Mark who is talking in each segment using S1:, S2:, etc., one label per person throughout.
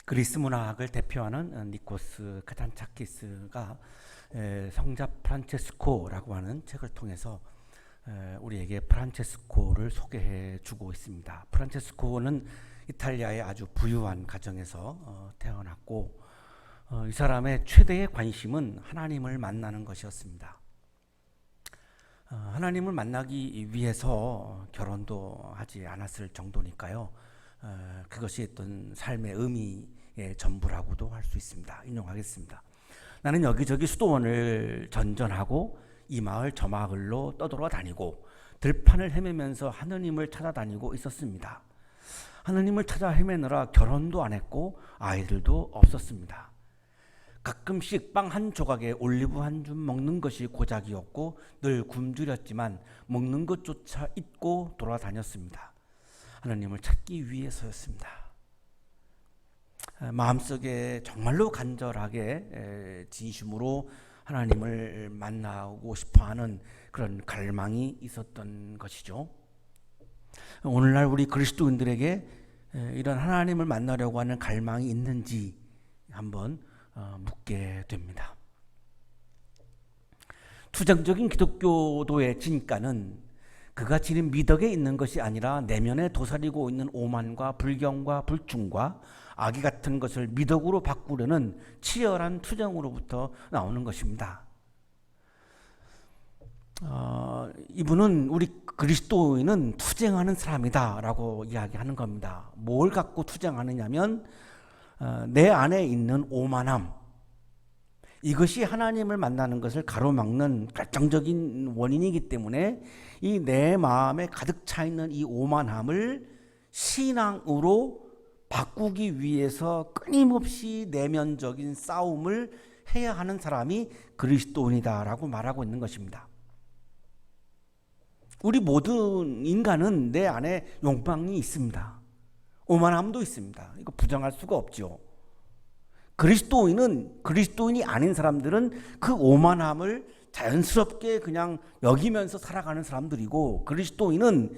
S1: 그리스 문학을 대표하는 니코스 카잔차키스가 성자 프란체스코라고 하는 책을 통해서 우리에게 프란체스코를 소개해 주고 있습니다. 프란체스코는 이탈리아의 아주 부유한 가정에서 태어났고 이 사람의 최대의 관심은 하나님을 만나는 것이었습니다. 하나님을 만나기 위해서 결혼도 하지 않았을 정도니까요. 그것이 어떤 삶의 의미의 전부라고도 할 수 있습니다. 인용하겠습니다. 나는 여기저기 수도원을 전전하고 이 마을 저 마을로 떠돌아다니고 들판을 헤매면서 하느님을 찾아다니고 있었습니다. 하느님을 찾아 헤매느라 결혼도 안 했고 아이들도 없었습니다. 가끔씩 빵 한 조각에 올리브 한 줌 먹는 것이 고작이었고 늘 굶주렸지만 먹는 것조차 잊고 돌아다녔습니다. 하나님을 찾기 위해서였습니다. 마음속에 정말로 간절하게 진심으로 하나님을 만나고 싶어하는 그런 갈망이 있었던 것이죠. 오늘날 우리 그리스도인들에게 이런 하나님을 만나려고 하는 갈망이 있는지 한번 묻게 됩니다. 투쟁적인 기독교도의 진가는 그가 지닌 미덕에 있는 것이 아니라 내면에 도사리고 있는 오만과 불경과 불충과 악의 같은 것을 미덕으로 바꾸려는 치열한 투쟁으로부터 나오는 것입니다. 이분은 우리 그리스도인은 투쟁하는 사람이다 라고 이야기하는 겁니다. 뭘 갖고 투쟁하느냐면 내 안에 있는 오만함, 이것이 하나님을 만나는 것을 가로막는 결정적인 원인이기 때문에 이 내 마음에 가득 차 있는 이 오만함을 신앙으로 바꾸기 위해서 끊임없이 내면적인 싸움을 해야 하는 사람이 그리스도인이다라고 말하고 있는 것입니다. 우리 모든 인간은 내 안에 욕망이 있습니다. 오만함도 있습니다. 이거 부정할 수가 없죠. 그리스도인이 아닌 사람들은 그 오만함을 자연스럽게 그냥 여기면서 살아가는 사람들이고, 그리스도인은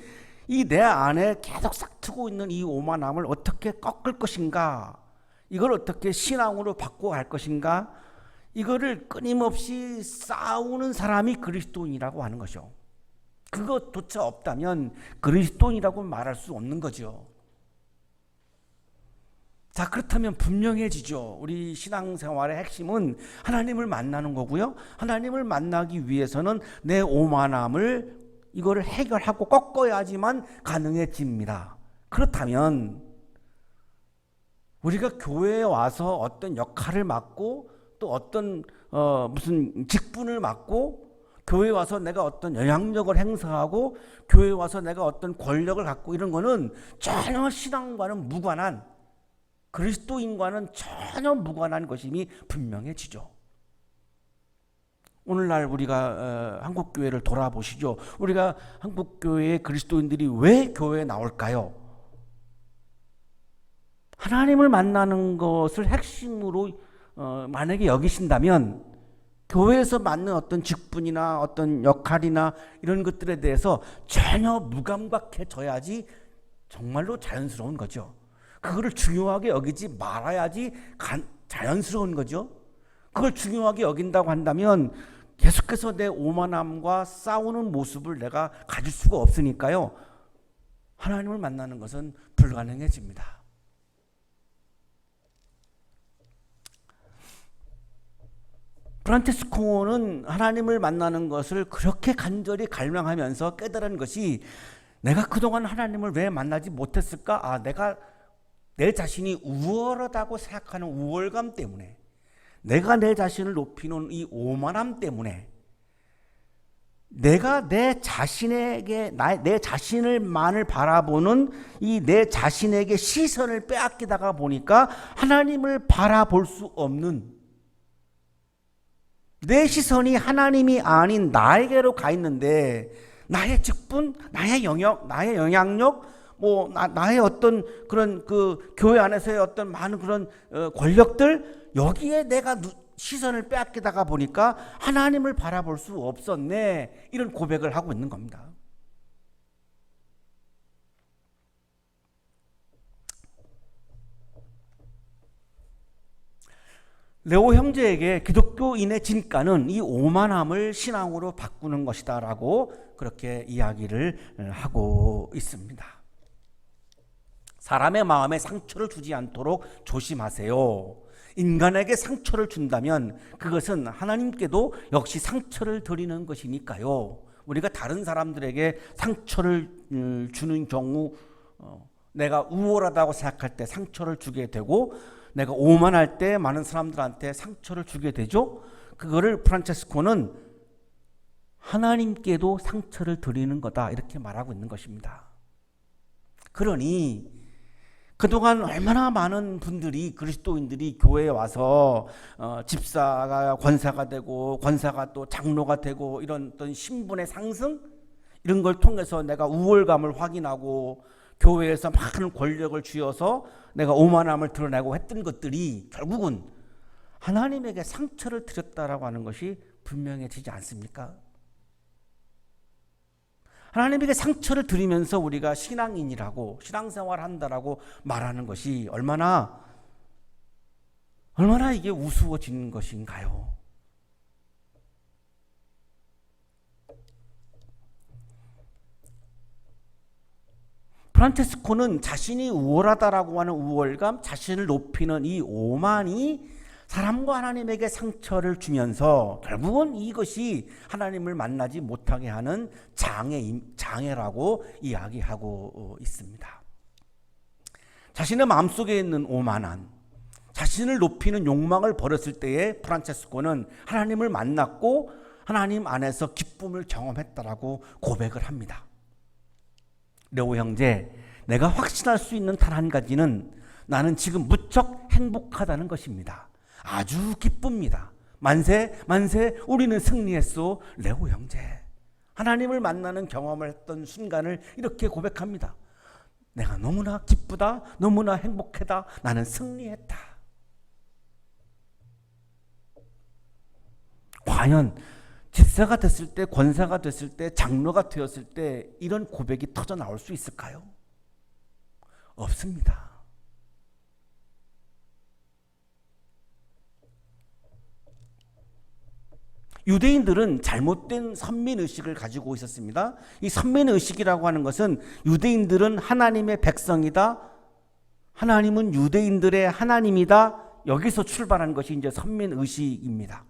S1: 이 내 안에 계속 싹트고 있는 이 오만함을 어떻게 꺾을 것인가, 이걸 어떻게 신앙으로 바꿔갈 것인가, 이거를 끊임없이 싸우는 사람이 그리스도인이라고 하는 것이죠. 그것조차 없다면 그리스도인이라고 말할 수 없는 거죠. 자, 그렇다면 분명해지죠. 우리 신앙생활의 핵심은 하나님을 만나는 거고요. 하나님을 만나기 위해서는 내 오만함을 이거를 해결하고 꺾어야지만 가능해집니다. 그렇다면 우리가 교회에 와서 어떤 역할을 맡고 또 어떤 무슨 직분을 맡고 교회에 와서 내가 어떤 영향력을 행사하고 교회에 와서 내가 어떤 권력을 갖고 이런 거는 전혀 신앙과는 무관한, 그리스도인과는 전혀 무관한 것임이 분명해지죠. 오늘날 우리가 한국교회를 돌아보시죠. 우리가 한국교회의 그리스도인들이 왜 교회에 나올까요? 하나님을 만나는 것을 핵심으로 만약에 여기신다면 교회에서 맡는 어떤 직분이나 어떤 역할이나 이런 것들에 대해서 전혀 무감각해져야지 정말로 자연스러운 거죠. 그거를 중요하게 여기지 말아야지 자연스러운 거죠. 그걸 중요하게 여긴다고 한다면 계속해서 내 오만함과 싸우는 모습을 내가 가질 수가 없으니까요. 하나님을 만나는 것은 불가능해집니다. 프란체스코는 하나님을 만나는 것을 그렇게 간절히 갈망하면서 깨달은 것이, 내가 그동안 하나님을 왜 만나지 못했을까? 내가 내 자신이 우월하다고 생각하는 우월감 때문에, 내가 내 자신을 높이는 이 오만함 때문에, 내가 내 자신을만을 바라보는 이 내 자신에게 시선을 빼앗기다가 보니까 하나님을 바라볼 수 없는, 내 시선이 하나님이 아닌 나에게로 가 있는데, 나의 직분, 나의 영역, 나의 영향력, 나의 어떤 그런 그 교회 안에서의 어떤 많은 그런 권력들, 여기에 내가 시선을 빼앗기다가 보니까 하나님을 바라볼 수 없었네, 이런 고백을 하고 있는 겁니다. 레오 형제에게 기독교인의 진가는 이 오만함을 신앙으로 바꾸는 것이다 라고 그렇게 이야기를 하고 있습니다. 사람의 마음에 상처를 주지 않도록 조심하세요. 인간에게 상처를 준다면 그것은 하나님께도 역시 상처를 드리는 것이니까요. 우리가 다른 사람들에게 상처를 주는 경우, 내가 우월하다고 생각할 때 상처를 주게 되고, 내가 오만할 때 많은 사람들한테 상처를 주게 되죠. 그거를 프란체스코는 하나님께도 상처를 드리는 거다 이렇게 말하고 있는 것입니다. 그러니 그동안 얼마나 많은 분들이, 그리스도인들이 교회에 와서 집사가 권사가 되고 권사가 또 장로가 되고 이런 어떤 신분의 상승 이런 걸 통해서 내가 우월감을 확인하고 교회에서 많은 권력을 쥐어서 내가 오만함을 드러내고 했던 것들이 결국은 하나님에게 상처를 드렸다라고 하는 것이 분명해지지 않습니까? 하나님에게 상처를 드리면서 우리가 신앙인이라고, 신앙생활을 한다라고 말하는 것이 얼마나 이게 우스워진 것인가요? 프란체스코는 자신이 우월하다라고 하는 우월감, 자신을 높이는 이 오만이 사람과 하나님에게 상처를 주면서 결국은 이것이 하나님을 만나지 못하게 하는 장애라고 이야기하고 있습니다. 자신의 마음속에 있는 오만한, 자신을 높이는 욕망을 버렸을 때에 프란체스코는 하나님을 만났고 하나님 안에서 기쁨을 경험했다라고 고백을 합니다. 레오 형제, 내가 확신할 수 있는 단 한 가지는 나는 지금 무척 행복하다는 것입니다. 아주 기쁩니다. 만세 만세, 우리는 승리했소. 레오 형제, 하나님을 만나는 경험을 했던 순간을 이렇게 고백합니다. 내가 너무나 기쁘다, 너무나 행복하다, 나는 승리했다. 과연 집사가 됐을 때, 권사가 됐을 때, 장로가 되었을 때 이런 고백이 터져 나올 수 있을까요? 없습니다. 유대인들은 잘못된 선민의식을 가지고 있었습니다. 이 선민의식이라고 하는 것은 유대인들은 하나님의 백성이다, 하나님은 유대인들의 하나님이다, 여기서 출발한 것이 이제 선민의식입니다.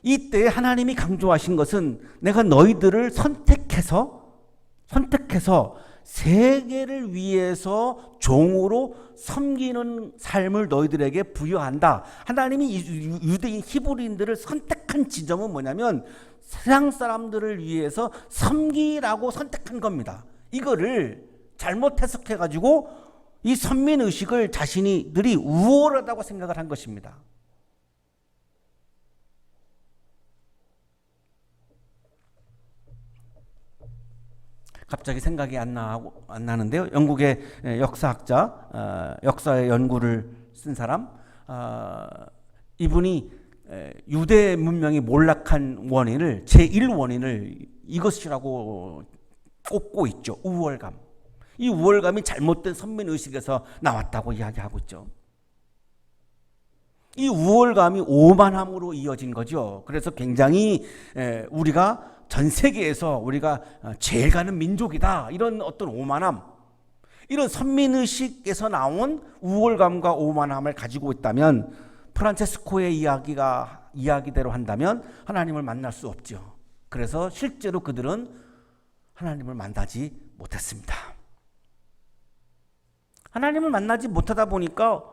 S1: 이때 하나님이 강조하신 것은 내가 너희들을 선택해서 세계를 위해서 종으로 섬기는 삶을 너희들에게 부여한다. 하나님이 유대인 히브리인들을 선택한 지점은 뭐냐면 세상 사람들을 위해서 섬기라고 선택한 겁니다. 이거를 잘못 해석해가지고 이 선민의식을 자신들이 우월하다고 생각을 한 것입니다. 갑자기 생각이 안 나는데요. 영국의 역사학자, 역사의 연구를 쓴 사람, 이분이 유대 문명이 몰락한 원인을, 제1원인을 이것이라고 꼽고 있죠. 우월감. 이 우월감이 잘못된 선민의식에서 나왔다고 이야기하고 있죠. 이 우월감이 오만함으로 이어진 거죠. 그래서 굉장히 우리가 전 세계에서 우리가 제일 가는 민족이다, 이런 어떤 오만함, 이런 선민의식에서 나온 우월감과 오만함을 가지고 있다면 프란체스코의 이야기대로 한다면 하나님을 만날 수 없죠. 그래서 실제로 그들은 하나님을 만나지 못했습니다. 하나님을 만나지 못하다 보니까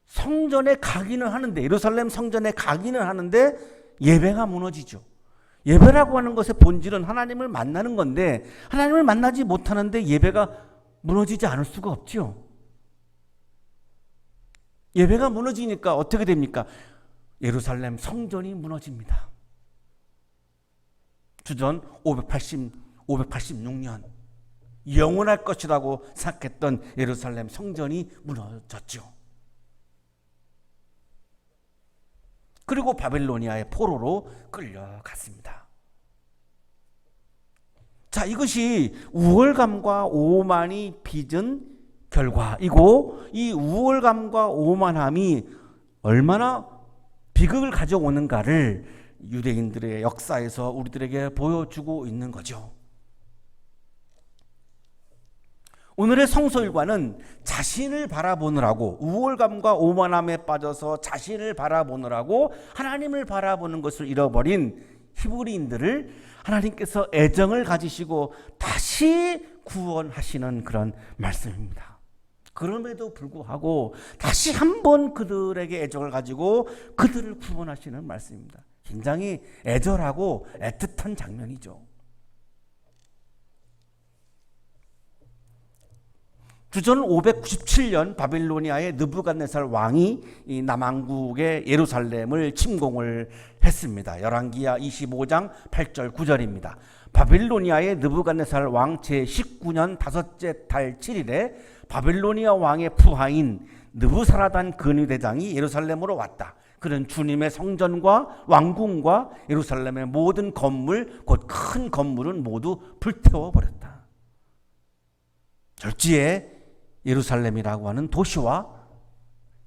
S1: 성전에 가기는 하는데, 예루살렘 성전에 가기는 하는데 예배가 무너지죠. 예배라고 하는 것의 본질은 하나님을 만나는 건데 하나님을 만나지 못하는데 예배가 무너지지 않을 수가 없죠. 예배가 무너지니까 어떻게 됩니까? 예루살렘 성전이 무너집니다. 주전 586년 영원할 것이라고 생각했던 예루살렘 성전이 무너졌죠. 그리고 바벨로니아의 포로로 끌려갔습니다. 자, 이것이 우월감과 오만이 빚은 결과이고, 이 우월감과 오만함이 얼마나 비극을 가져오는가를 유대인들의 역사에서 우리들에게 보여주고 있는 거죠. 오늘의 성서 일과는 자신을 바라보느라고, 우월감과 오만함에 빠져서 자신을 바라보느라고 하나님을 바라보는 것을 잃어버린 히브리인들을 하나님께서 애정을 가지시고 다시 구원하시는 그런 말씀입니다. 그럼에도 불구하고 다시 한번 그들에게 애정을 가지고 그들을 구원하시는 말씀입니다. 굉장히 애절하고 애틋한 장면이죠. 주전 597년 바빌로니아의 느부갓네살 왕이 이 남왕국의 예루살렘을 침공을 했습니다. 열왕기하 25장 8절 9절입니다. 바빌로니아의 느부갓네살 왕 제19년 다섯째 달 7일에 바빌로니아 왕의 부하인 느부사라단 근위대장이 예루살렘으로 왔다. 그는 주님의 성전과 왕궁과 예루살렘의 모든 건물, 곧 큰 건물은 모두 불태워버렸다. 절지에 예루살렘이라고 하는 도시와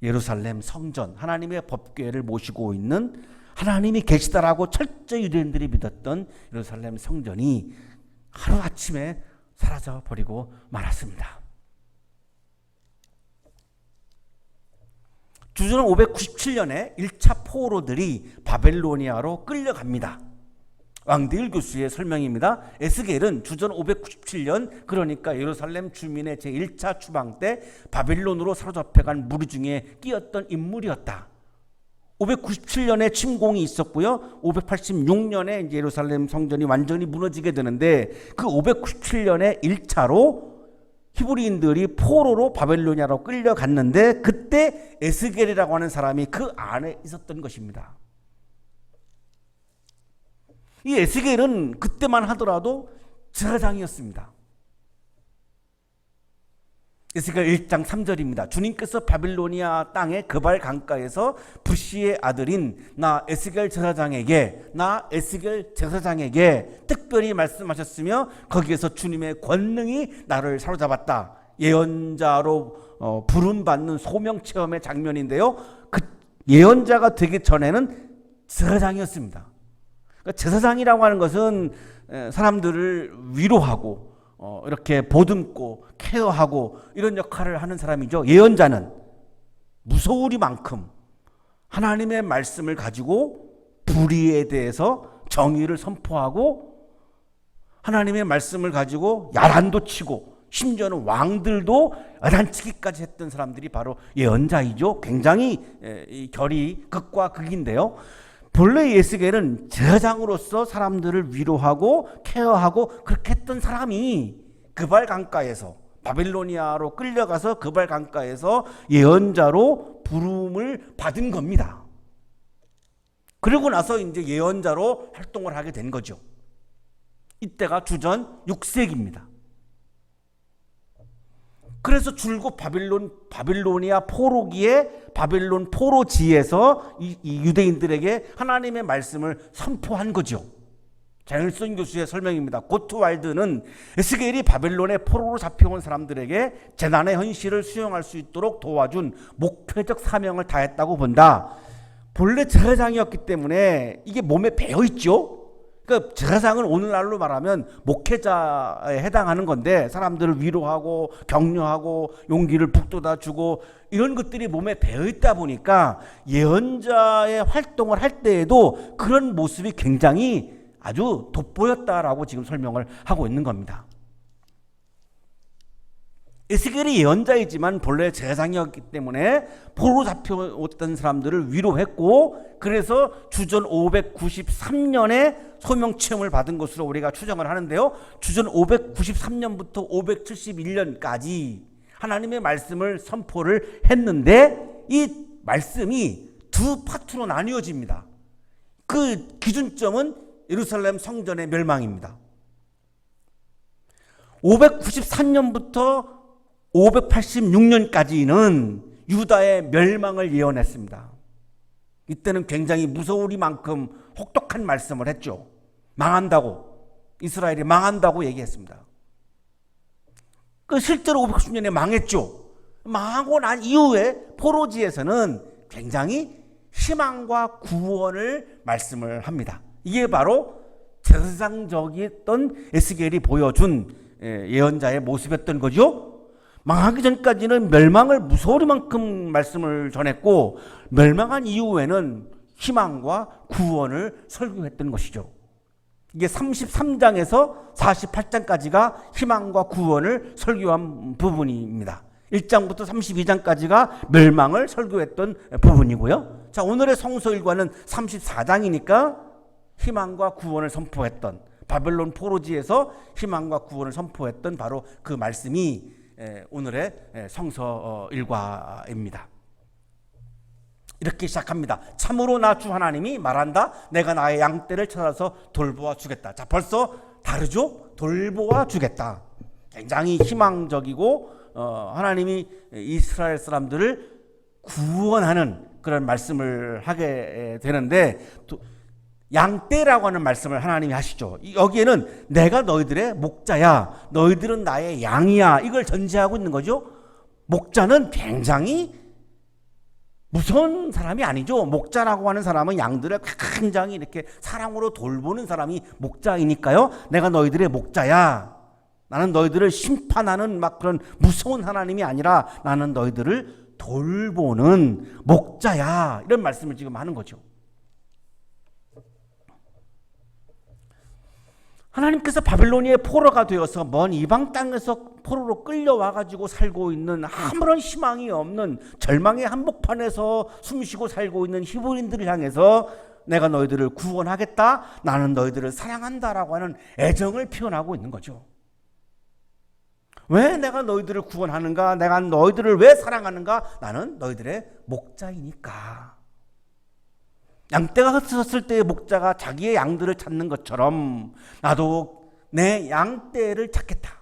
S1: 예루살렘 성전, 하나님의 법궤를 모시고 있는 하나님이 계시다라고 철저히 유대인들이 믿었던 예루살렘 성전이 하루아침에 사라져버리고 말았습니다. 주전 597년에 1차 포로들이 바벨로니아로 끌려갑니다. 왕대일 교수의 설명입니다. 에스겔은 주전 597년, 그러니까 예루살렘 주민의 제1차 추방 때 바벨론으로 사로잡혀간 무리 중에 끼었던 인물이었다. 597년에 침공이 있었고요. 586년에 이제 예루살렘 성전이 완전히 무너지게 되는데 그 597년에 1차로 히브리인들이 포로로 바벨로니아로 끌려갔는데 그때 에스겔이라고 하는 사람이 그 안에 있었던 것입니다. 이 에스겔은 그때만 하더라도 제사장이었습니다. 에스겔 1장 3절입니다. 주님께서 바빌로니아 땅의 그발 강가에서 부시의 아들인 나 에스겔 제사장에게 특별히 말씀하셨으며 거기에서 주님의 권능이 나를 사로잡았다. 예언자로 부름받는 소명체험의 장면인데요. 그 예언자가 되기 전에는 제사장이었습니다. 그러니까 제사장이라고 하는 것은 사람들을 위로하고 이렇게 보듬고 케어하고 이런 역할을 하는 사람이죠. 예언자는 무서우리만큼 하나님의 말씀을 가지고 불의에 대해서 정의를 선포하고 하나님의 말씀을 가지고 야단도 치고 심지어는 왕들도 야단치기까지 했던 사람들이 바로 예언자이죠. 굉장히 이 결이 극과 극인데요. 본래 에스겔은 제사장으로서 사람들을 위로하고 케어하고 그렇게 했던 사람이 그발 강가에서 바빌로니아로 끌려가서 그발 강가에서 예언자로 부름을 받은 겁니다. 그러고 나서 이제 예언자로 활동을 하게 된 거죠. 이때가 주전 6세기입니다. 그래서 줄곧 바빌로니아 포로기에 바빌론 포로지에서 이 유대인들에게 하나님의 말씀을 선포한 거죠. 자일son 교수의 설명입니다. 고트왈드는 에스겔이 바빌론의 포로로 잡혀온 사람들에게 재난의 현실을 수용할 수 있도록 도와준 목회적 사명을 다했다고 본다. 본래 제사장이었기 때문에 이게 몸에 배어있죠. 그러니까 제사장은 오늘날로 말하면 목회자에 해당하는 건데 사람들을 위로하고 격려하고 용기를 북돋아주고 이런 것들이 몸에 배어있다 보니까 예언자의 활동을 할 때에도 그런 모습이 굉장히 아주 돋보였다라고 지금 설명을 하고 있는 겁니다. 에스겔이 예언자이지만 본래 제사장이었기 때문에 포로 잡혀왔던 사람들을 위로했고 그래서 주전 593년에 소명체험을 받은 것으로 우리가 추정을 하는데요. 주전 593년부터 571년까지 하나님의 말씀을 선포를 했는데 이 말씀이 두 파트로 나뉘어집니다. 그 기준점은 예루살렘 성전의 멸망입니다. 593년부터 586년까지는 유다의 멸망을 예언했습니다. 이때는 굉장히 무서우리만큼 혹독한 말씀을 했죠. 망한다고, 이스라엘이 망한다고 얘기했습니다. 그 실제로 590년에 망했죠. 망하고 난 이후에 포로지에서는 굉장히 희망과 구원을 말씀을 합니다. 이게 바로 세상적이었던 에스겔이 보여준 예언자의 모습이었던 거죠. 망하기 전까지는 멸망을 무서울 만큼 말씀을 전했고, 멸망한 이후에는 희망과 구원을 설교했던 것이죠. 이게 33장에서 48장까지가 희망과 구원을 설교한 부분입니다. 1장부터 32장까지가 멸망을 설교했던 부분이고요. 자, 오늘의 성서 일과는 34장이니까 희망과 구원을 선포했던, 바벨론 포로지에서 희망과 구원을 선포했던 바로 그 말씀이 오늘의 성서 일과입니다. 이렇게 시작합니다. 참으로 나 주 하나님이 말한다. 내가 나의 양떼를 찾아서 돌보아 주겠다. 자, 벌써 다르죠? 돌보아 주겠다. 굉장히 희망적이고 하나님이 이스라엘 사람들을 구원하는 그런 말씀을 하게 되는데, 양떼라고 하는 말씀을 하나님이 하시죠. 여기에는 내가 너희들의 목자야, 너희들은 나의 양이야, 이걸 전제하고 있는 거죠. 목자는 굉장히 무서운 사람이 아니죠. 목자라고 하는 사람은 양들을 굉장히 이렇게 사랑으로 돌보는 사람이 목자이니까요. 내가 너희들의 목자야. 나는 너희들을 심판하는 막 그런 무서운 하나님이 아니라 나는 너희들을 돌보는 목자야. 이런 말씀을 지금 하는 거죠. 하나님께서 바빌로니아의 포로가 되어서 먼 이방 땅에서 포로로 끌려와가지고 살고 있는 아무런 희망이 없는 절망의 한복판에서 숨쉬고 살고 있는 히브리인들을 향해서 내가 너희들을 구원하겠다, 나는 너희들을 사랑한다라고 하는 애정을 표현하고 있는 거죠. 왜 내가 너희들을 구원하는가? 내가 너희들을 왜 사랑하는가? 나는 너희들의 목자이니까. 양떼가 흩어졌을 때의 목자가 자기의 양들을 찾는 것처럼 나도 내 양떼를 찾겠다.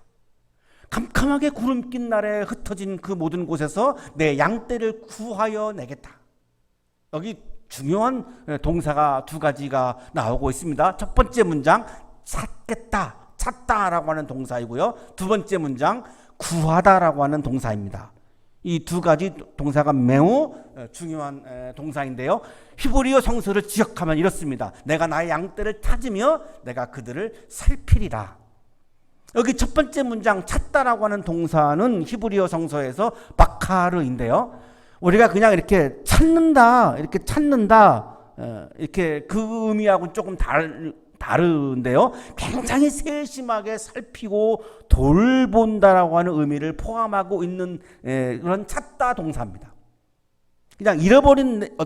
S1: 캄캄하게 구름 낀 날에 흩어진 그 모든 곳에서 내 양떼를 구하여 내겠다. 여기 중요한 동사가 두 가지가 나오고 있습니다. 첫 번째 문장 찾겠다, 찾다라고 하는 동사이고요. 두 번째 문장 구하다라고 하는 동사입니다. 이 두 가지 동사가 매우 중요한 동사인데요. 히브리어 성서를 지역하면 이렇습니다. 내가 나의 양떼를 찾으며 내가 그들을 살피리라. 여기 첫 번째 문장 찾다라고 하는 동사는 히브리어 성서에서 바카르인데요. 우리가 그냥 이렇게 찾는다, 이렇게 찾는다, 이렇게 그 의미하고는 조금 다른데요. 굉장히 세심하게 살피고 돌본다라고 하는 의미를 포함하고 있는 그런 찾다 동사입니다. 그냥 잃어버린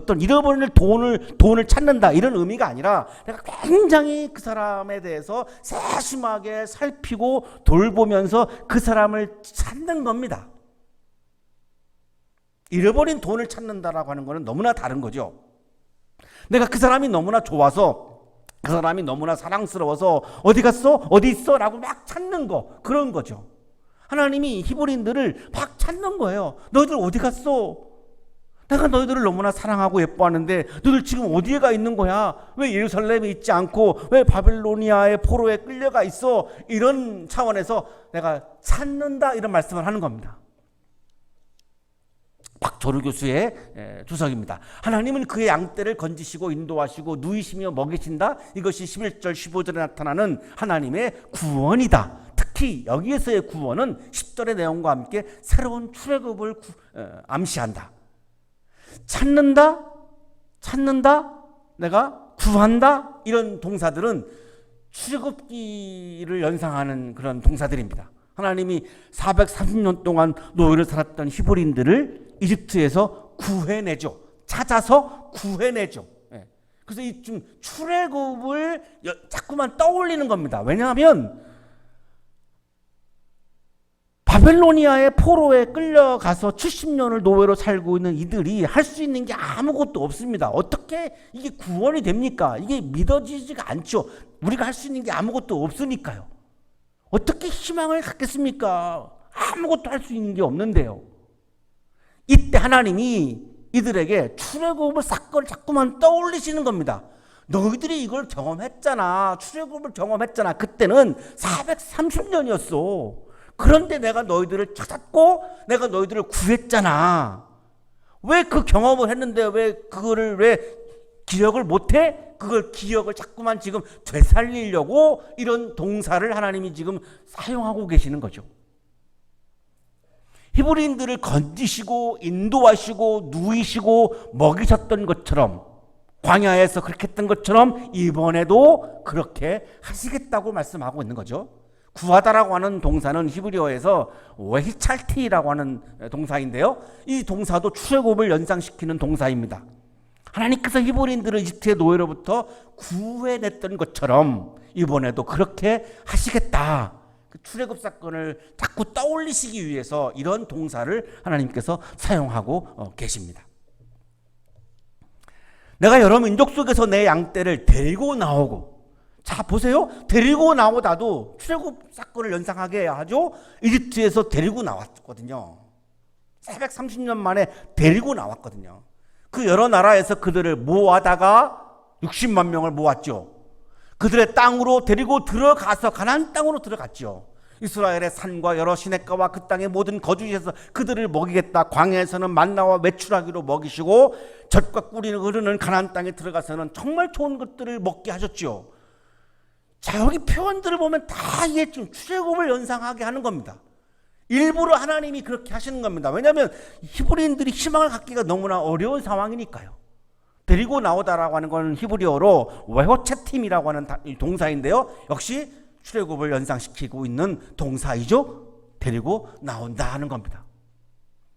S1: 돈을 찾는다 이런 의미가 아니라 내가 굉장히 그 사람에 대해서 세심하게 살피고 돌보면서 그 사람을 찾는 겁니다. 잃어버린 돈을 찾는다라고 하는 것은 너무나 다른 거죠. 내가 그 사람이 너무나 좋아서, 그 사람이 너무나 사랑스러워서 어디 갔어? 어디 있어? 라고 막 찾는 거, 그런 거죠. 하나님이 히브리인들을 막 찾는 거예요. 너희들 어디 갔어? 내가 너희들을 너무나 사랑하고 예뻐하는데 너희들 지금 어디에 가 있는 거야? 왜 예루살렘에 있지 않고 왜 바빌로니아의 포로에 끌려가 있어? 이런 차원에서 내가 찾는다, 이런 말씀을 하는 겁니다. 박조루 교수의 주석입니다. 하나님은 그의 양떼를 건지시고 인도하시고 누이시며 먹이신다. 이것이 11절 15절에 나타나는 하나님의 구원이다. 특히 여기에서의 구원은 10절의 내용과 함께 새로운 출애굽을 암시한다. 찾는다, 내가 구한다, 이런 동사들은 출애굽기를 연상하는 그런 동사들입니다. 하나님이 430년 동안 노예를 살았던 히브리인들을 이집트에서 구해내죠. 찾아서 구해내죠. 그래서 이 좀 출애굽을 자꾸만 떠올리는 겁니다. 왜냐하면 바벨로니아의 포로에 끌려가서 70년을 노예로 살고 있는 이들이 할 수 있는 게 아무것도 없습니다. 어떻게 이게 구원이 됩니까? 이게 믿어지지가 않죠. 우리가 할 수 있는 게 아무것도 없으니까요. 어떻게 희망을 갖겠습니까? 아무것도 할 수 있는 게 없는데요. 이때 하나님이 이들에게 출애굽을 사건을 자꾸만 떠올리시는 겁니다. 너희들이 이걸 경험했잖아. 출애굽을 경험했잖아. 그때는 430년이었어. 그런데 내가 너희들을 찾았고 내가 너희들을 구했잖아. 왜 그 경험을 했는데 왜 그거를 왜 기억을 못해? 그걸 기억을 자꾸만 지금 되살리려고 이런 동사를 하나님이 지금 사용하고 계시는 거죠. 히브리인들을 건지시고 인도하시고 누이시고 먹이셨던 것처럼, 광야에서 그렇게 했던 것처럼 이번에도 그렇게 하시겠다고 말씀하고 있는 거죠. 구하다라고 하는 동사는 히브리어에서 웨히찰티라고 하는 동사인데요, 이 동사도 출애굽을 연상시키는 동사입니다. 하나님께서 히브리인들을 이집트의 노예로부터 구해냈던 것처럼 이번에도 그렇게 하시겠다. 그 출애굽 사건을 자꾸 떠올리시기 위해서 이런 동사를 하나님께서 사용하고 계십니다. 내가 여러 민족 속에서 내 양떼를 데리고 나오고, 자 보세요, 데리고 나오다도 출애굽 사건을 연상하게 하죠. 이집트에서 데리고 나왔거든요. 430년 만에 데리고 나왔거든요. 그 여러 나라에서 그들을 모아다가 60만 명을 모았죠. 그들의 땅으로 데리고 들어가서 가나안 땅으로 들어갔죠. 이스라엘의 산과 여러 시냇가와 그 땅의 모든 거주지에서 그들을 먹이겠다. 광야에서는 만나와 메추라기로 먹이시고 젖과 꿀이 흐르는 가나안 땅에 들어가서는 정말 좋은 것들을 먹게 하셨죠. 자, 여기 표현들을 보면 다 이게 지금 출애굽을 연상하게 하는 겁니다. 일부러 하나님이 그렇게 하시는 겁니다. 왜냐하면 히브리인들이 희망을 갖기가 너무나 어려운 상황이니까요. 데리고 나오다라고 하는 건 히브리어로 웨호체팀이라고 하는 동사인데요, 역시 출애굽을 연상시키고 있는 동사이죠. 데리고 나온다 하는 겁니다.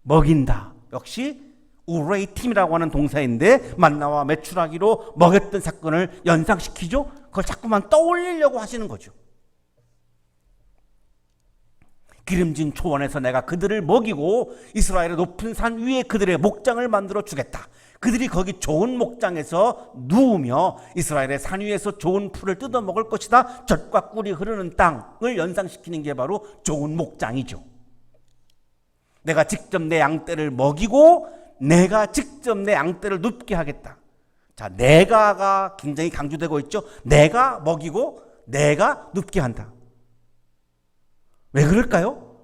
S1: 먹인다, 역시 우레이팀이라고 하는 동사인데 만나와 메추라기로 먹였던 사건을 연상시키죠. 그걸 자꾸만 떠올리려고 하시는 거죠. 기름진 초원에서 내가 그들을 먹이고 이스라엘의 높은 산 위에 그들의 목장을 만들어 주겠다. 그들이 거기 좋은 목장에서 누우며 이스라엘의 산 위에서 좋은 풀을 뜯어 먹을 것이다. 젖과 꿀이 흐르는 땅을 연상시키는 게 바로 좋은 목장이죠. 내가 직접 내 양떼를 먹이고 내가 직접 내 양떼를 눕게 하겠다. 자, 내가가 굉장히 강조되고 있죠. 내가 먹이고 내가 눕게 한다. 왜 그럴까요?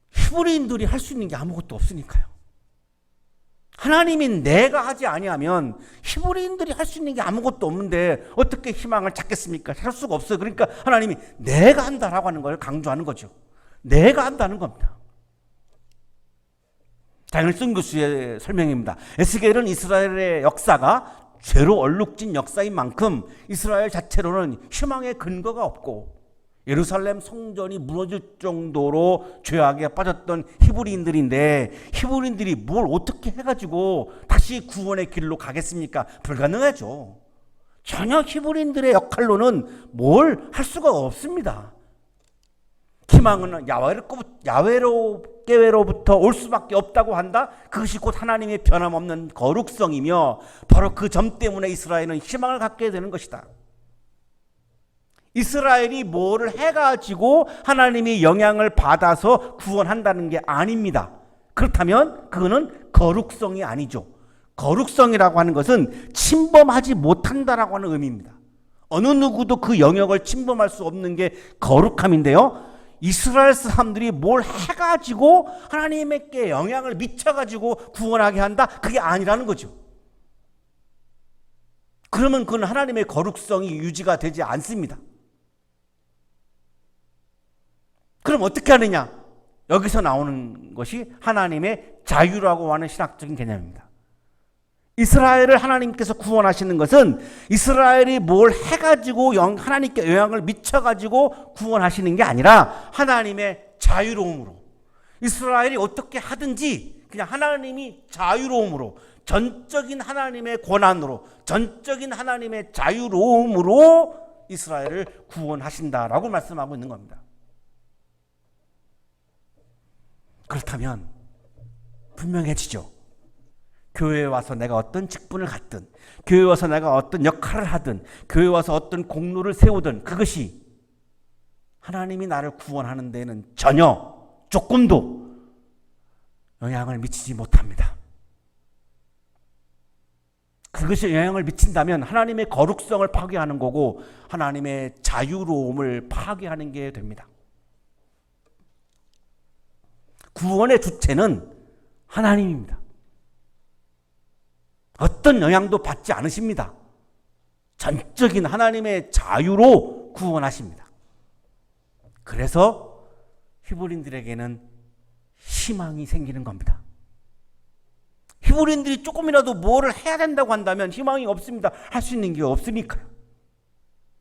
S1: 히브리인들이 할 수 있는 게 아무것도 없으니까요. 하나님이 내가 하지 아니하면 히브리인들이 할 수 있는 게 아무것도 없는데 어떻게 희망을 찾겠습니까? 할 수가 없어요. 그러니까 하나님이 내가 한다라고 하는 걸 강조하는 거죠. 내가 한다는 겁니다. 장일순 교수의 설명입니다. 에스겔은 이스라엘의 역사가 죄로 얼룩진 역사인 만큼 이스라엘 자체로는 희망의 근거가 없고 예루살렘 성전이 무너질 정도로 죄악에 빠졌던 히브리인들인데 히브리인들이 뭘 어떻게 해가지고 다시 구원의 길로 가겠습니까? 불가능하죠. 전혀 히브리인들의 역할로는 뭘 할 수가 없습니다. 희망은 야훼로부터 올 수밖에 없다고 한다. 그것이 곧 하나님의 변함없는 거룩성이며 바로 그 점 때문에 이스라엘은 희망을 갖게 되는 것이다. 이스라엘이 뭐를 해가지고 하나님이 영향을 받아서 구원한다는 게 아닙니다. 그렇다면 그거는 거룩성이 아니죠. 거룩성이라고 하는 것은 침범하지 못한다라고 하는 의미입니다. 어느 누구도 그 영역을 침범할 수 없는 게 거룩함인데요, 이스라엘 사람들이 뭘 해가지고 하나님께 영향을 미쳐가지고 구원하게 한다? 그게 아니라는 거죠. 그러면 그건 하나님의 거룩성이 유지가 되지 않습니다. 그럼 어떻게 하느냐? 여기서 나오는 것이 하나님의 자유라고 하는 신학적인 개념입니다. 이스라엘을 하나님께서 구원하시는 것은 이스라엘이 뭘 해가지고 하나님께 영향을 미쳐가지고 구원하시는 게 아니라 하나님의 자유로움으로, 이스라엘이 어떻게 하든지 그냥 하나님이 자유로움으로, 전적인 하나님의 권한으로, 전적인 하나님의 자유로움으로 이스라엘을 구원하신다라고 말씀하고 있는 겁니다. 그렇다면 분명해지죠. 교회에 와서 내가 어떤 직분을 갖든, 교회에 와서 내가 어떤 역할을 하든, 교회에 와서 어떤 공로를 세우든 그것이 하나님이 나를 구원하는 데는 전혀 조금도 영향을 미치지 못합니다. 그것이 영향을 미친다면 하나님의 거룩성을 파괴하는 거고 하나님의 자유로움을 파괴하는 게 됩니다. 구원의 주체는 하나님입니다. 어떤 영향도 받지 않으십니다. 전적인 하나님의 자유로 구원하십니다. 그래서 히브리인들에게는 희망이 생기는 겁니다. 히브리인들이 조금이라도 뭐를 해야 된다고 한다면 희망이 없습니다. 할 수 있는 게 없으니까요.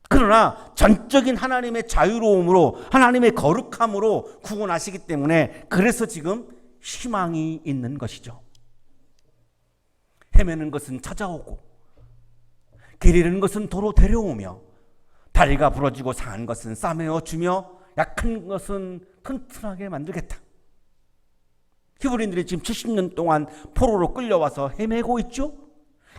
S1: 그러나 전적인 하나님의 자유로움으로, 하나님의 거룩함으로 구원하시기 때문에 그래서 지금 희망이 있는 것이죠. 헤매는 것은 찾아오고, 길 잃은 것은 도로 데려오며, 다리가 부러지고 상한 것은 싸매어 주며, 약한 것은 튼튼하게 만들겠다. 히브리인들이 지금 70년 동안 포로로 끌려와서 헤매고 있죠.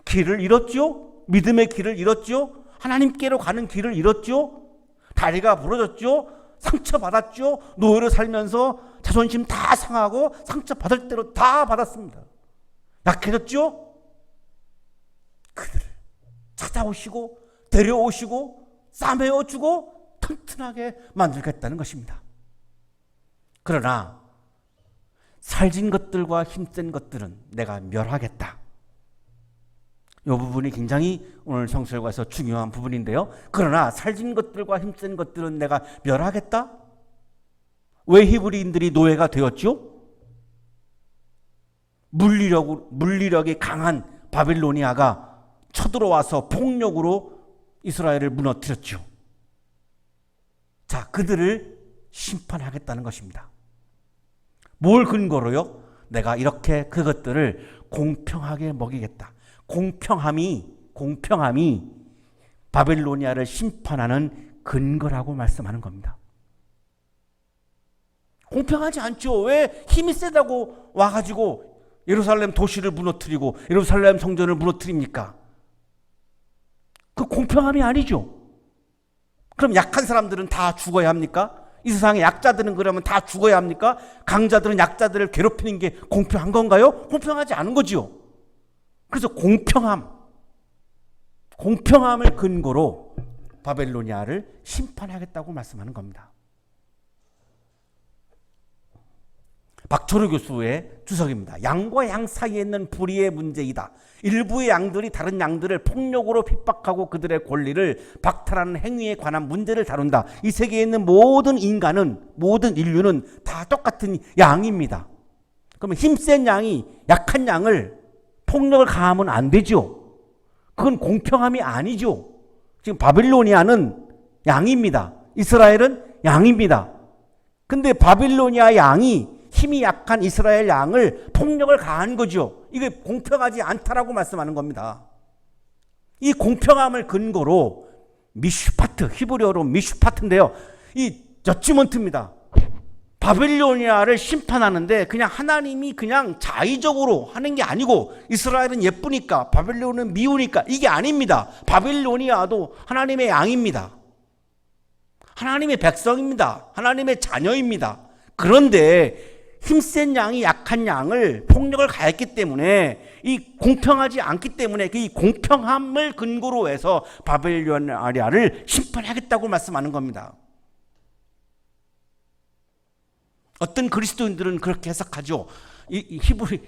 S1: 길을 잃었죠. 믿음의 길을 잃었죠. 하나님께로 가는 길을 잃었죠. 다리가 부러졌죠. 상처받았죠. 노예로 살면서 자존심 다 상하고 상처받을 대로 다 받았습니다. 약해졌죠. 그들을 찾아오시고 데려오시고 싸매어주고 튼튼하게 만들겠다는 것입니다. 그러나 살진 것들과 힘센 것들은 내가 멸하겠다. 이 부분이 굉장히 오늘 성서에서 중요한 부분인데요. 그러나 살진 것들과 힘센 것들은 내가 멸하겠다? 왜 히브리인들이 노예가 되었죠? 물리력이 강한 바빌로니아가 쳐들어와서 폭력으로 이스라엘을 무너뜨렸죠. 자, 그들을 심판하겠다는 것입니다. 뭘 근거로요? 내가 이렇게 그것들을 공평하게 먹이겠다. 공평함이 바빌로니아를 심판하는 근거라고 말씀하는 겁니다. 공평하지 않죠. 왜 힘이 세다고 와가지고 예루살렘 도시를 무너뜨리고 예루살렘 성전을 무너뜨립니까? 그 공평함이 아니죠. 그럼 약한 사람들은 다 죽어야 합니까? 이 세상의 약자들은 그러면 다 죽어야 합니까? 강자들은 약자들을 괴롭히는 게 공평한 건가요? 공평하지 않은 거지요. 그래서 공평함을 근거로 바벨로니아를 심판하겠다고 말씀하는 겁니다. 박철우 교수의 주석입니다. 양과 양 사이에 있는 불의의 문제이다. 일부의 양들이 다른 양들을 폭력으로 핍박하고 그들의 권리를 박탈하는 행위에 관한 문제를 다룬다. 이 세계에 있는 모든 인류는 다 똑같은 양입니다. 그러면 힘센 양이 약한 양을 폭력을 가하면 안 되죠. 그건 공평함이 아니죠. 지금 바빌로니아는 양입니다. 이스라엘은 양입니다. 근데 바빌로니아 양이 힘이 약한 이스라엘 양을 폭력을 가한 거죠. 이게 공평하지 않다라고 말씀하는 겁니다. 이 공평함을 근거로 미슈파트, 히브리어로 미슈파트인데요. 이 저지먼트입니다. 바빌로니아를 심판하는데 그냥 하나님이 그냥 자의적으로 하는 게 아니고 이스라엘은 예쁘니까 바빌론은 미우니까 이게 아닙니다. 바빌로니아도 하나님의 양입니다. 하나님의 백성입니다. 하나님의 자녀입니다. 그런데 힘센 양이 약한 양을 폭력을 가했기 때문에 이 공평하지 않기 때문에 이 공평함을 근거로 해서 바빌로니아를 심판하겠다고 말씀하는 겁니다. 어떤 그리스도인들은 그렇게 해석하죠. 이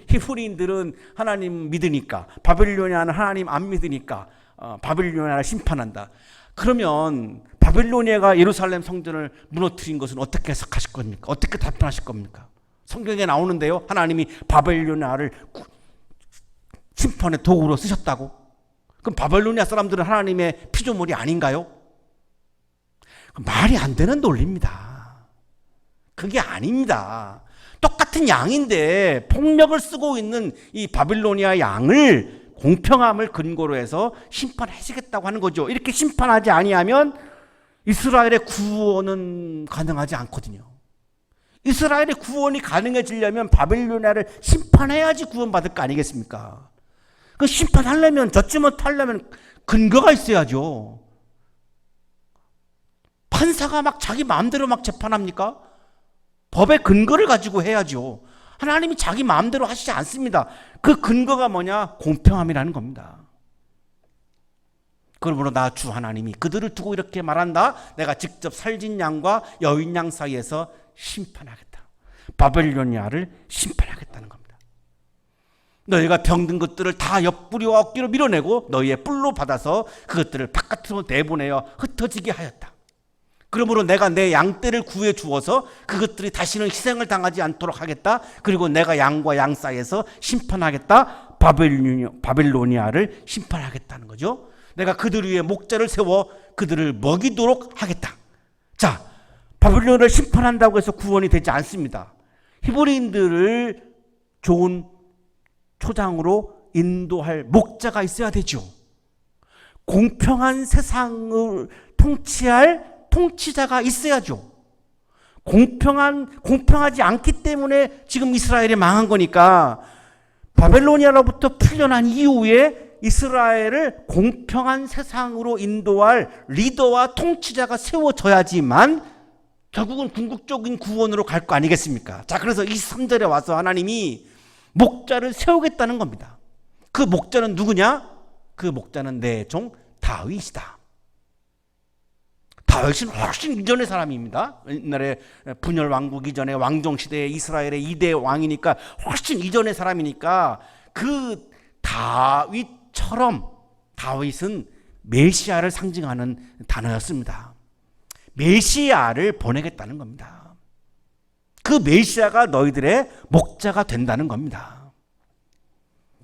S1: 히브리인들은 하나님 믿으니까 바빌로니아는 하나님 안 믿으니까 바빌로니아를 심판한다. 그러면 바빌로니아가 예루살렘 성전을 무너뜨린 것은 어떻게 해석하실 겁니까? 어떻게 답변하실 겁니까? 성경에 나오는데요. 하나님이 바빌로니아를 심판의 도구로 쓰셨다고? 그럼 바빌로니아 사람들은 하나님의 피조물이 아닌가요? 말이 안 되는 논리입니다. 그게 아닙니다. 똑같은 양인데 폭력을 쓰고 있는 이 바빌로니아 양을 공평함을 근거로 해서 심판하시겠다고 하는 거죠. 이렇게 심판하지 아니하면 이스라엘의 구원은 가능하지 않거든요. 이스라엘의 구원이 가능해지려면 바빌로니아를 심판해야지 구원받을 거 아니겠습니까? 그 심판하려면 저지먼트 하려면 근거가 있어야죠. 판사가 막 자기 마음대로 막 재판합니까? 법의 근거를 가지고 해야죠. 하나님이 자기 마음대로 하시지 않습니다. 그 근거가 뭐냐? 공평함이라는 겁니다. 그러므로 나 주 하나님이 그들을 두고 이렇게 말한다. 내가 직접 살진 양과 여인 양 사이에서 심판하겠다. 바빌로니아를 심판하겠다는 겁니다. 너희가 병든 것들을 다 옆구리와 어깨로 밀어내고 너희의 뿔로 받아서 그것들을 바깥으로 내보내어 흩어지게 하였다. 그러므로 내가 내 양떼를 구해 주어서 그것들이 다시는 희생을 당하지 않도록 하겠다. 그리고 내가 양과 양 사이에서 심판하겠다. 바벨로니아를 심판하겠다는 거죠. 내가 그들 위에 목자를 세워 그들을 먹이도록 하겠다. 자, 바벨로니아를 심판한다고 해서 구원이 되지 않습니다. 히브리인들을 좋은 초장으로 인도할 목자가 있어야 되죠. 공평한 세상을 통치할 통치자가 있어야죠. 공평하지 않기 때문에 지금 이스라엘이 망한 거니까 바벨로니아로부터 풀려난 이후에 이스라엘을 공평한 세상으로 인도할 리더와 통치자가 세워져야지만 결국은 궁극적인 구원으로 갈 거 아니겠습니까? 자, 그래서 23절에 와서 하나님이 목자를 세우겠다는 겁니다. 그 목자는 누구냐? 그 목자는 내 종 다윗이다. 다윗은 훨씬 이전의 사람입니다. 옛날에 분열 왕국 이전에 왕정 시대에 이스라엘의 2대 왕이니까 훨씬 이전의 사람이니까 그 다윗처럼 다윗은 메시아를 상징하는 단어였습니다. 메시아를 보내겠다는 겁니다. 그 메시아가 너희들의 목자가 된다는 겁니다.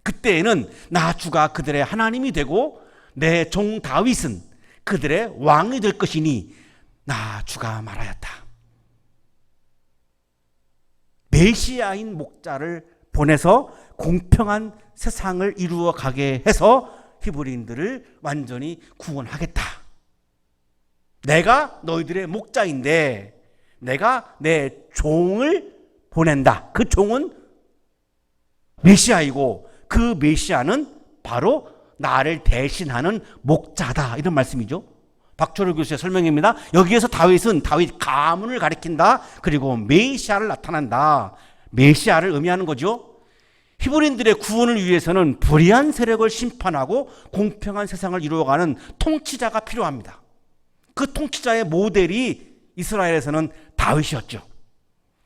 S1: 그때에는 나 주가 그들의 하나님이 되고 내 종 다윗은 그들의 왕이 될 것이니 나 주가 말하였다. 메시아인 목자를 보내서 공평한 세상을 이루어 가게 해서 히브리인들을 완전히 구원하겠다. 내가 너희들의 목자인데 내가 내 종을 보낸다. 그 종은 메시아이고 그 메시아는 바로 나를 대신하는 목자다. 이런 말씀이죠. 박철호 교수의 설명입니다. 여기에서 다윗은 다윗 가문을 가리킨다. 그리고 메시아를 나타난다. 메시아를 의미하는 거죠. 히브리인들의 구원을 위해서는 불의한 세력을 심판하고 공평한 세상을 이루어가는 통치자가 필요합니다. 그 통치자의 모델이 이스라엘에서는 다윗이었죠.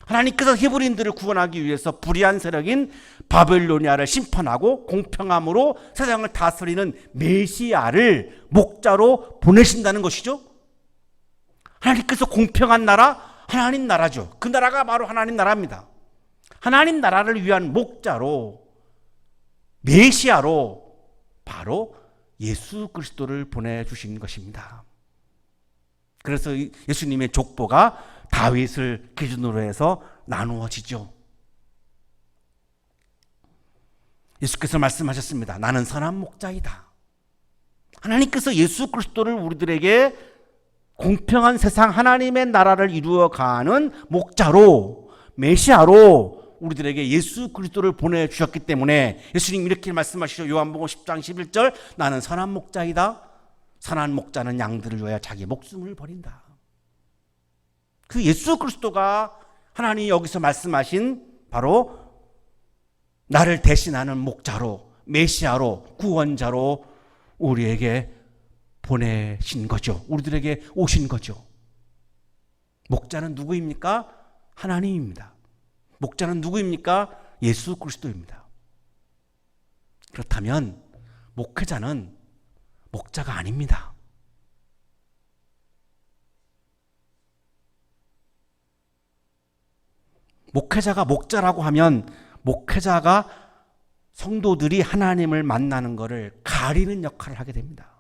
S1: 하나님께서 히브리인들을 구원하기 위해서 불의한 세력인 바벨로니아를 심판하고 공평함으로 세상을 다스리는 메시아를 목자로 보내신다는 것이죠. 하나님께서 공평한 나라, 하나님 나라죠. 그 나라가 바로 하나님 나라입니다. 하나님 나라를 위한 목자로, 메시아로 바로 예수 그리스도를 보내주신 것입니다. 그래서 예수님의 족보가 다윗을 기준으로 해서 나누어지죠. 예수께서 말씀하셨습니다. 나는 선한 목자이다. 하나님께서 예수 그리스도를 우리들에게 공평한 세상 하나님의 나라를 이루어가는 목자로, 메시아로 우리들에게 예수 그리스도를 보내주셨기 때문에 예수님 이렇게 말씀하시죠. 요한복음 10장 11절 나는 선한 목자이다. 선한 목자는 양들을 위하여 자기 목숨을 버린다. 그 예수 그리스도가 하나님이 여기서 말씀하신 바로 나를 대신하는 목자로, 메시아로, 구원자로 우리에게 보내신 거죠. 우리들에게 오신 거죠. 목자는 누구입니까? 하나님입니다. 목자는 누구입니까? 예수 그리스도입니다. 그렇다면 목회자는 목자가 아닙니다. 목회자가 목자라고 하면 목회자가 성도들이 하나님을 만나는 것을 가리는 역할을 하게 됩니다.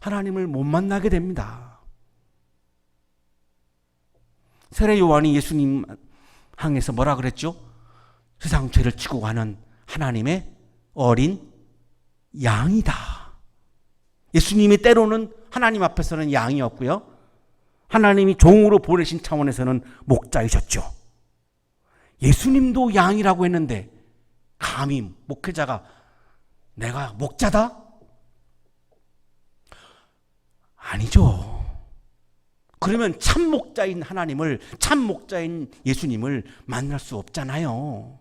S1: 하나님을 못 만나게 됩니다. 세례 요한이 예수님 향해서 뭐라 그랬죠? 세상 죄를 지고 가는 하나님의 어린 양이다. 예수님이 때로는 하나님 앞에서는 양이었고요. 하나님이 종으로 보내신 차원에서는 목자이셨죠. 예수님도 양이라고 했는데 감히 목회자가 내가 목자다? 아니죠. 그러면 참 목자인 하나님을, 참 목자인 예수님을 만날 수 없잖아요.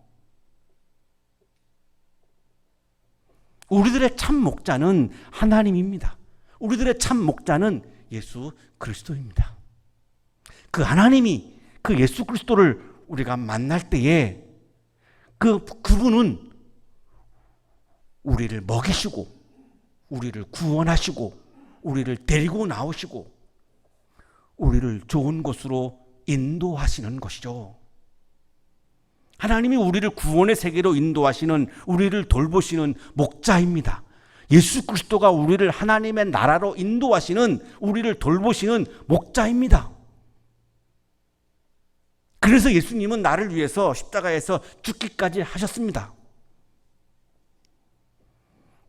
S1: 우리들의 참 목자는 하나님입니다. 우리들의 참 목자는 예수 그리스도입니다. 그 하나님이 그 예수 그리스도를 우리가 만날 때에 그분은 우리를 먹이시고 우리를 구원하시고 우리를 데리고 나오시고 우리를 좋은 곳으로 인도하시는 것이죠. 하나님이 우리를 구원의 세계로 인도하시는, 우리를 돌보시는 목자입니다. 예수 그리스도가 우리를 하나님의 나라로 인도하시는, 우리를 돌보시는 목자입니다. 그래서 예수님은 나를 위해서 십자가에서 죽기까지 하셨습니다.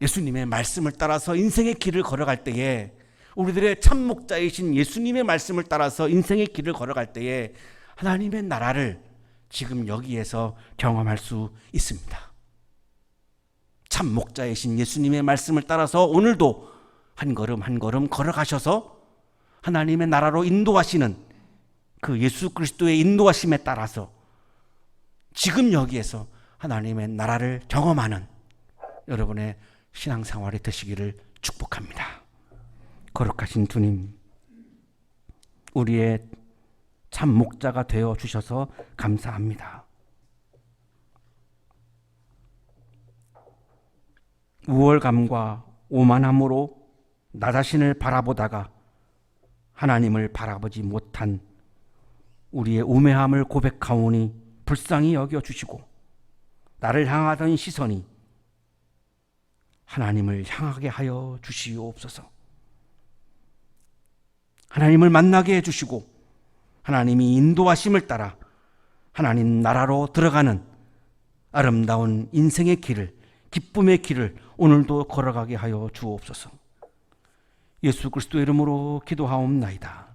S1: 예수님의 말씀을 따라서 인생의 길을 걸어갈 때에, 우리들의 참 목자이신 예수님의 말씀을 따라서 인생의 길을 걸어갈 때에 하나님의 나라를 지금 여기에서 경험할 수 있습니다. 참 목자이신 예수님의 말씀을 따라서 오늘도 한 걸음 한 걸음 걸어가셔서 하나님의 나라로 인도하시는 그 예수 그리스도의 인도하심에 따라서 지금 여기에서 하나님의 나라를 경험하는 여러분의 신앙생활이 되시기를 축복합니다. 거룩하신 주님, 우리의 참 목자가 되어 주셔서 감사합니다. 우월감과 오만함으로 나 자신을 바라보다가 하나님을 바라보지 못한 우리의 우매함을 고백하오니 불쌍히 여겨주시고 나를 향하던 시선이 하나님을 향하게 하여 주시옵소서. 하나님을 만나게 해주시고 하나님이 인도하심을 따라 하나님 나라로 들어가는 아름다운 인생의 길을, 기쁨의 길을 오늘도 걸어가게 하여 주옵소서. 예수 그리스도의 이름으로 기도하옵나이다.